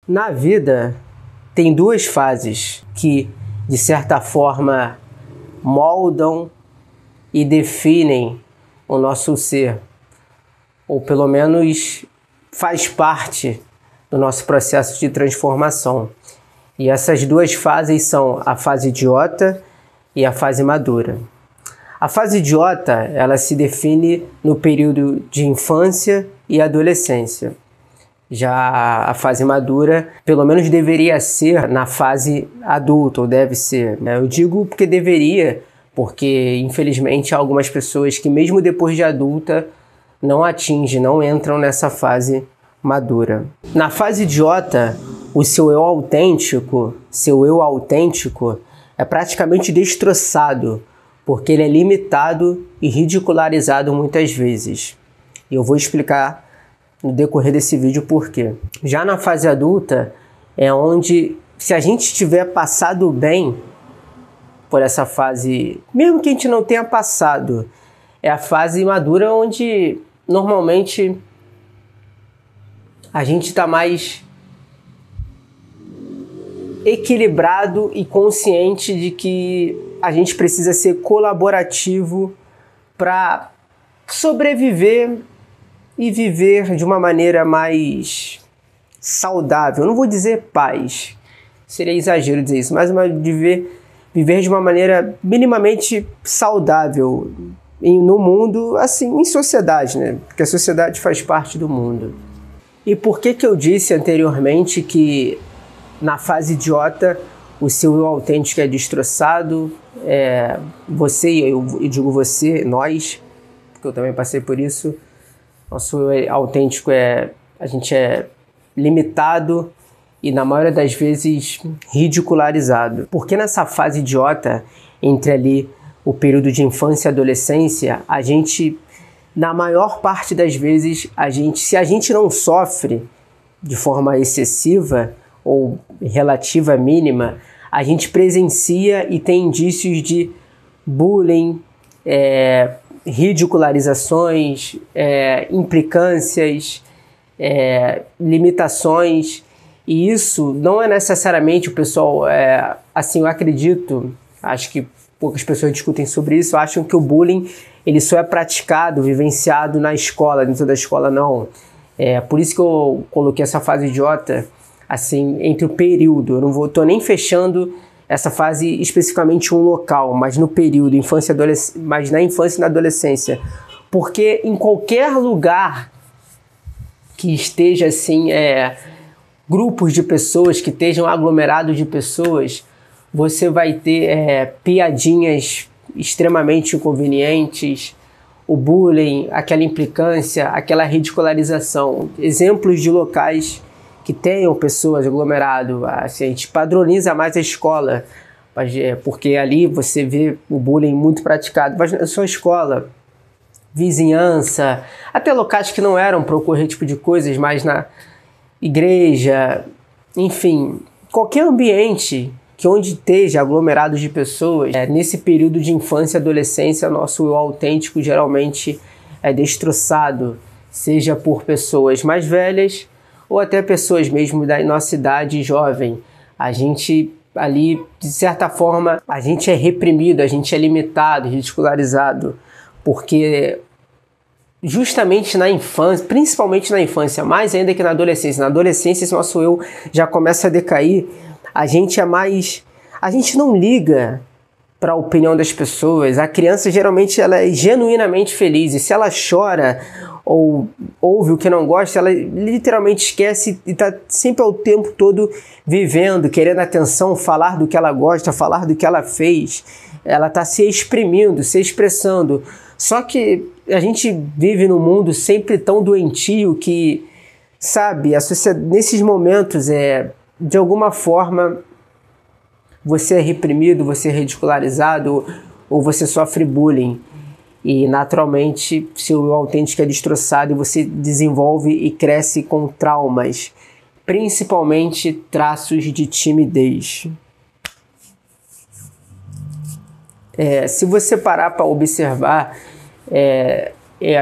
Na vida, tem duas fases que, de certa forma, moldam e definem o nosso ser, ou pelo menos faz parte do nosso processo de transformação. E essas duas fases são a fase idiota e a fase madura. A fase idiota, ela se define no período de infância e adolescência. Já a fase madura, pelo menos deveria ser na fase adulta, ou deve ser. Eu digo porque deveria, porque infelizmente há algumas pessoas que mesmo depois de adulta não atingem, não entram nessa fase madura. Na fase idiota, o seu eu autêntico é praticamente destroçado, porque ele é limitado e ridicularizado muitas vezes. E eu vou explicar no decorrer desse vídeo por quê. Já na fase adulta é onde, se a gente tiver passado bem por essa fase, mesmo que a gente não tenha passado, é a fase madura onde normalmente a gente está mais equilibrado e consciente de que a gente precisa ser colaborativo para sobreviver e viver de uma maneira mais saudável. Eu não vou dizer paz, seria exagero dizer isso, mas viver de uma maneira minimamente saudável no mundo, assim, em sociedade, né? Porque a sociedade faz parte do mundo. E por que eu disse anteriormente que na fase idiota o seu eu autêntico é destroçado? Você, eu digo você, nós, porque eu também passei por isso. Nosso eu autêntico a gente é limitado e na maioria das vezes ridicularizado. Porque nessa fase idiota, entre ali o período de infância e adolescência, a gente, na maior parte das vezes, se a gente não sofre de forma excessiva ou relativa mínima, a gente presencia e tem indícios de bullying, ridicularizações, implicâncias, limitações, e isso não é necessariamente o pessoal, assim, eu acredito, acho que poucas pessoas discutem sobre isso, acham que o bullying ele só é praticado, vivenciado na escola, dentro da escola não. Por isso que eu coloquei essa fase idiota, assim, entre o período, eu não tô nem fechando essa fase especificamente um local, mas no período, mas na infância e na adolescência. Porque em qualquer lugar que esteja assim, grupos de pessoas, que estejam aglomerados de pessoas, você vai ter piadinhas extremamente inconvenientes, o bullying, aquela implicância, aquela ridicularização. Exemplos de locais que tenham pessoas aglomeradas, assim, a gente padroniza mais a escola, porque ali você vê o bullying muito praticado, mas na sua escola, vizinhança, até locais que não eram para ocorrer tipo de coisas, mas na igreja, enfim, qualquer ambiente que onde esteja aglomerado de pessoas, nesse período de infância e adolescência, nosso eu autêntico geralmente é destroçado, seja por pessoas mais velhas, ou até pessoas mesmo da nossa idade jovem. A gente ali, de certa forma, a gente é reprimido, a gente é limitado, ridicularizado, porque justamente na infância, principalmente na infância, mais ainda que na adolescência esse nosso eu já começa a decair, a gente não liga para a opinião das pessoas. A criança geralmente ela é genuinamente feliz, e se ela chora ou ouve o que não gosta, ela literalmente esquece e está sempre ao tempo todo vivendo, querendo atenção, falar do que ela gosta, falar do que ela fez. Ela está se exprimindo, se expressando. Só que a gente vive num mundo sempre tão doentio que, sabe, nesses momentos, de alguma forma, você é reprimido, você é ridicularizado ou você sofre bullying. E naturalmente seu eu autêntico é destroçado e você desenvolve e cresce com traumas, principalmente traços de timidez. Se você parar para observar,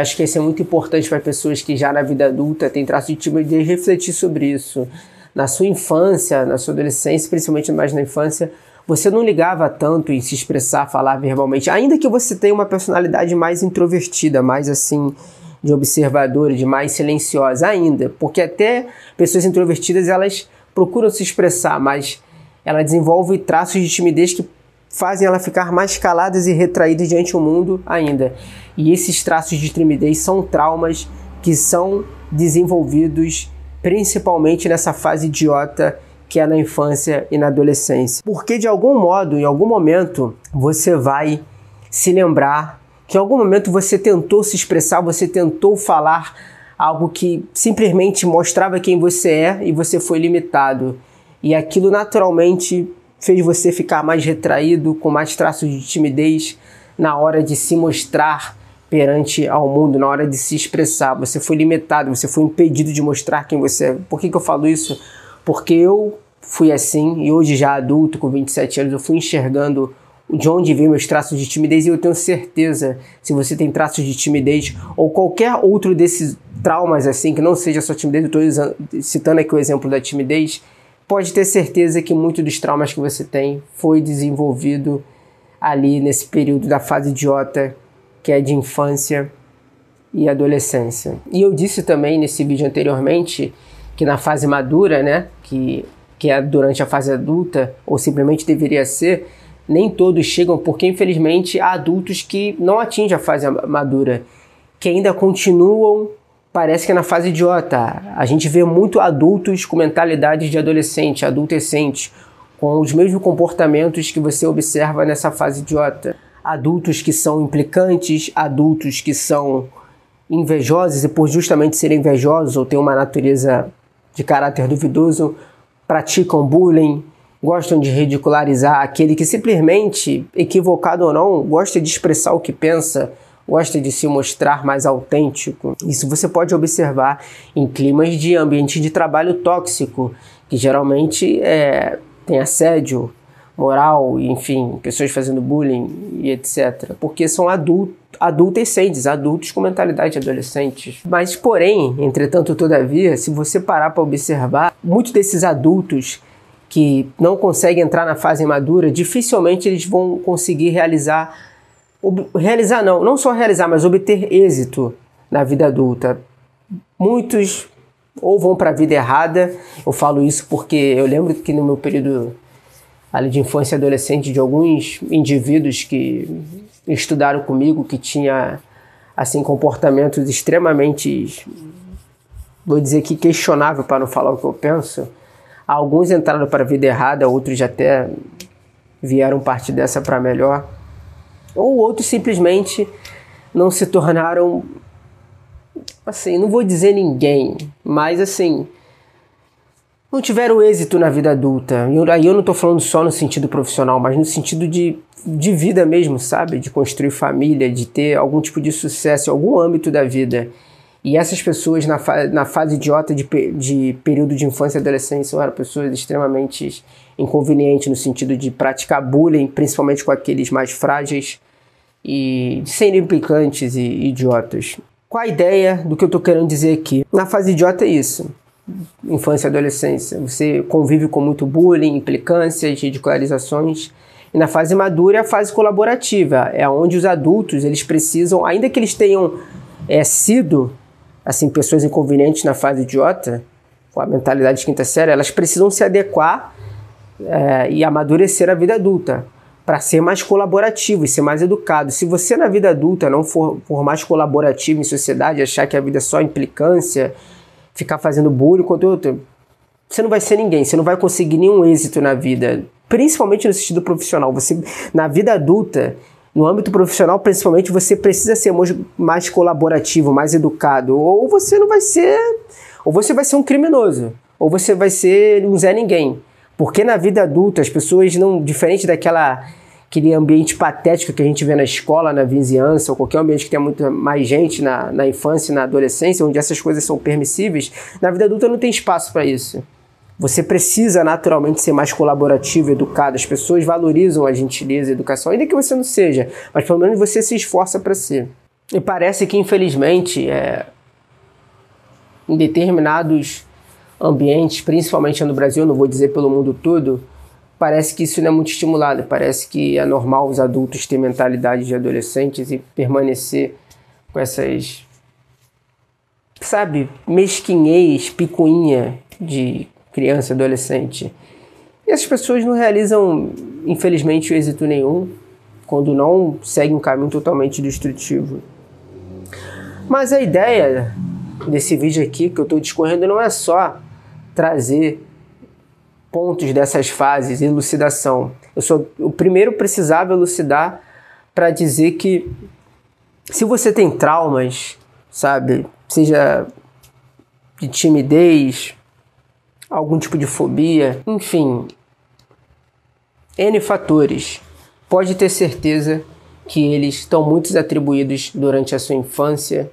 acho que isso é muito importante para pessoas que já na vida adulta têm traços de timidez refletir sobre isso. na sua infância, na sua adolescência, principalmente mais na infância, você não ligava tanto em se expressar, falar verbalmente, ainda que você tenha uma personalidade mais introvertida, mais assim, de observadora, de mais silenciosa ainda, porque até pessoas introvertidas, elas procuram se expressar, mas ela desenvolve traços de timidez que fazem ela ficar mais caladas e retraídas diante do mundo ainda. E esses traços de timidez são traumas que são desenvolvidos principalmente nessa fase idiota que é na infância e na adolescência. Porque de algum modo, em algum momento, você vai se lembrar que em algum momento você tentou se expressar, você tentou falar algo que simplesmente mostrava quem você é e você foi limitado. E aquilo naturalmente fez você ficar mais retraído, com mais traços de timidez na hora de se mostrar perante ao mundo, na hora de se expressar. Você foi limitado, você foi impedido de mostrar quem você é. Por que eu falo isso? Porque eu fui assim, e hoje já adulto, com 27 anos, eu fui enxergando de onde vem meus traços de timidez, e eu tenho certeza, se você tem traços de timidez, ou qualquer outro desses traumas assim, que não seja só timidez, eu estou citando aqui o exemplo da timidez, pode ter certeza que muito dos traumas que você tem foi desenvolvido ali nesse período da fase idiota, que é de infância e adolescência. E eu disse também nesse vídeo anteriormente que na fase madura, né, que é durante a fase adulta, ou simplesmente deveria ser, nem todos chegam, porque infelizmente há adultos que não atingem a fase madura, que ainda continuam, parece que é na fase idiota. A gente vê muito adultos com mentalidade de adolescente, adolescente, com os mesmos comportamentos que você observa nessa fase idiota. Adultos que são implicantes, adultos que são invejosos e por justamente serem invejosos ou ter uma natureza de caráter duvidoso, praticam bullying, gostam de ridicularizar aquele que simplesmente, equivocado ou não, gosta de expressar o que pensa, gosta de se mostrar mais autêntico. Isso você pode observar em climas de ambiente de trabalho tóxico, que geralmente tem assédio moral, enfim, pessoas fazendo bullying e etc. Porque são adolescentes, adultos com mentalidade de adolescentes. Mas, porém, entretanto, todavia, se você parar para observar, muitos desses adultos que não conseguem entrar na fase madura, dificilmente eles vão conseguir não só realizar, mas obter êxito na vida adulta. Muitos ou vão para a vida errada, eu falo isso porque eu lembro que no meu período ali de infância e adolescente, de alguns indivíduos que estudaram comigo, que tinha assim, comportamentos extremamente, vou dizer que questionável, para não falar o que eu penso. Alguns entraram para a vida errada, outros até vieram partir dessa para melhor, ou outros simplesmente não se tornaram, assim, não vou dizer ninguém, mas assim, não tiveram êxito na vida adulta. Aí eu não estou falando só no sentido profissional, mas no sentido de vida mesmo, sabe? De construir família, de ter algum tipo de sucesso em algum âmbito da vida. E essas pessoas na fase idiota de período de infância e adolescência eram pessoas extremamente inconvenientes no sentido de praticar bullying, principalmente com aqueles mais frágeis e de serem implicantes e idiotas. Qual a ideia do que eu estou querendo dizer aqui? Na fase idiota é isso. Infância e adolescência, você convive com muito bullying, implicâncias, ridicularizações. E na fase madura é a fase colaborativa, é onde os adultos eles precisam, ainda que eles tenham sido assim, pessoas inconvenientes na fase idiota, com a mentalidade de quinta série, elas precisam se adequar e amadurecer a vida adulta para ser mais colaborativo e ser mais educado. Se você na vida adulta não for mais colaborativo em sociedade, achar que a vida é só implicância, ficar fazendo bullying com outro, você não vai ser ninguém, você não vai conseguir nenhum êxito na vida, principalmente no sentido profissional. Você, na vida adulta, no âmbito profissional, principalmente, você precisa ser mais colaborativo, mais educado, ou você não vai ser, ou você vai ser um criminoso, ou você vai ser um Zé Ninguém. Porque na vida adulta, as pessoas não, diferente aquele ambiente patético que a gente vê na escola, na vizinhança, ou qualquer ambiente que tenha muito mais gente na infância e na adolescência, onde essas coisas são permissíveis, na vida adulta não tem espaço para isso. Você precisa naturalmente ser mais colaborativo, educado. As pessoas valorizam a gentileza e a educação, ainda que você não seja, mas pelo menos você se esforça para ser. E parece que, infelizmente, em determinados ambientes, principalmente no Brasil, não vou dizer pelo mundo todo, parece que isso não é muito estimulado, parece que é normal os adultos ter mentalidade de adolescentes e permanecer com essas, sabe, mesquinhez, picuinha de criança, adolescente. E essas pessoas não realizam, infelizmente, êxito nenhum quando não seguem um caminho totalmente destrutivo. Mas a ideia desse vídeo aqui que eu estou discorrendo não é só trazer pontos dessas fases, elucidação. O primeiro precisava elucidar para dizer que se você tem traumas, sabe, seja de timidez, algum tipo de fobia, enfim, N fatores, pode ter certeza que eles estão muito atribuídos durante a sua infância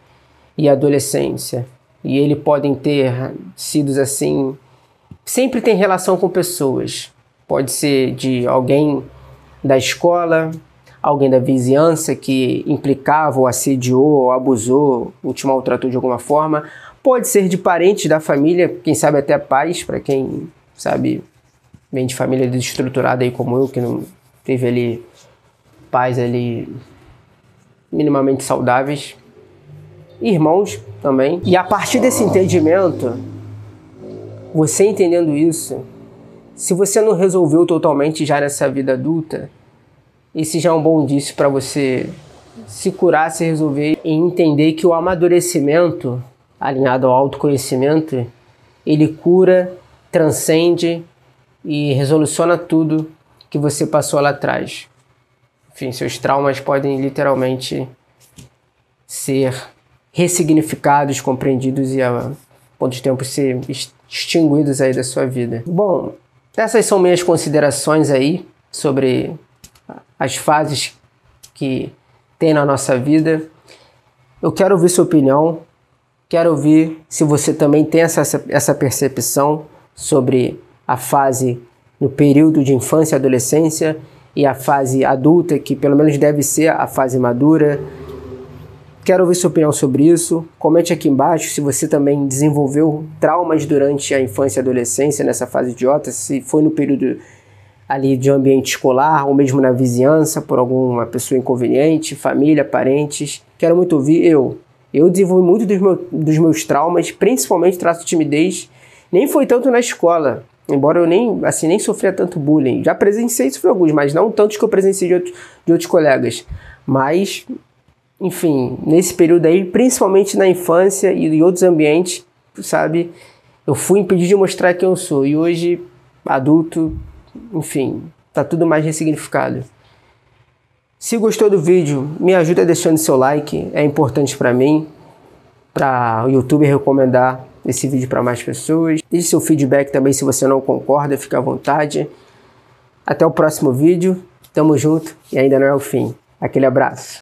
e adolescência. E eles podem ter sido assim, sempre tem relação com pessoas. Pode ser de alguém da escola, alguém da vizinhança que implicava ou assediou ou abusou ou te maltratou de alguma forma. Pode ser de parentes da família, quem sabe até pais, para quem sabe vem de família desestruturada aí como eu, que não teve ali pais ali minimamente saudáveis. Irmãos também. E a partir desse entendimento, você entendendo isso, se você não resolveu totalmente já nessa vida adulta, esse já é um bom indício para você se curar, se resolver e entender que o amadurecimento, alinhado ao autoconhecimento, ele cura, transcende e resoluciona tudo que você passou lá atrás. Enfim, seus traumas podem literalmente ser ressignificados, compreendidos e a ponto de tempo ser extinguidos aí da sua vida. Bom, essas são minhas considerações aí sobre as fases que tem na nossa vida. Eu quero ouvir sua opinião, quero ouvir se você também tem essa percepção sobre a fase no período de infância e adolescência e a fase adulta, que pelo menos deve ser a fase madura. Quero ouvir sua opinião sobre isso. Comente aqui embaixo se você também desenvolveu traumas durante a infância e adolescência, nessa fase idiota, se foi no período ali de ambiente escolar ou mesmo na vizinhança, por alguma pessoa inconveniente, família, parentes. Quero muito ouvir. Eu desenvolvi muito dos meus traumas, principalmente traço de timidez. Nem foi tanto na escola, embora eu nem sofria tanto bullying. Já presenciei sofrer alguns, mas não tantos que eu presenciei de outros colegas. Mas, enfim, nesse período aí, principalmente na infância e em outros ambientes, sabe, eu fui impedido de mostrar quem eu sou. E hoje, adulto, enfim, tá tudo mais ressignificado. Se gostou do vídeo, me ajuda deixando seu like, é importante para mim, para o YouTube recomendar esse vídeo para mais pessoas. Deixe seu feedback também se você não concorda, fica à vontade. Até o próximo vídeo, tamo junto e ainda não é o fim. Aquele abraço.